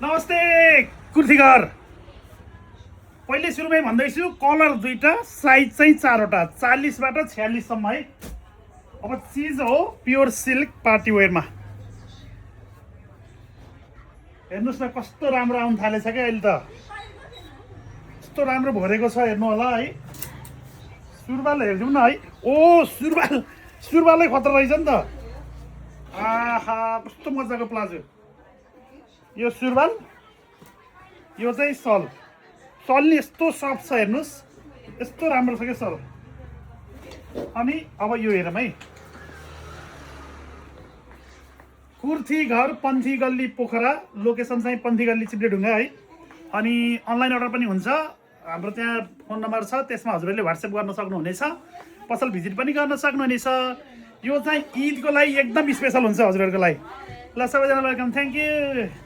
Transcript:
नमस्ते कुर्तीघर। पहिले सुरुमै भन्दैछु कलर दुईटा, साइज चाहिँ चारवटा, 40 बाट 46 सम्म है। अब चिज हो प्योर सिल्क पार्टीवेयरमा। हेर्नुस् न कस्तो राम्रो आउन थालेछ क्या अहिले त। कस्तो राम्रो भरेको छ हेर्नु होला है। सुरुवाल हेर्दिउँ न है। ओ सुरुवालै खतरा रहेछ नि त। आहा कस्तो मजाको प्लाजो। यो सुरुवाल, यो चाहिँ सल। सल नि यस्तो सफ्ट छ हेर्नुस्, यस्तो राम्रो छ क्या सल। अनि अब यो हेरौँ है। कुर्थी घर पन्थी गल्ली पोखरा, लोकेसन चाहिँ पन्थी गल्ली चिप्लेढुङ्गा है। अनि अनलाइन अर्डर पनि हुन्छ। हाम्रो त्यहाँ फोन नम्बर छ, त्यसमा हजुरहरूले व्हाट्सएप गर्न सक्नुहुनेछ। पसल भिजिट पनि गर्न सक्नुहुनेछ। यो चाहिँ ईदको लागि एकदम स्पेसल हुन्छ हजुरहरूको लागि। ल सबैजना वेलकम, थ्याङ्क यू।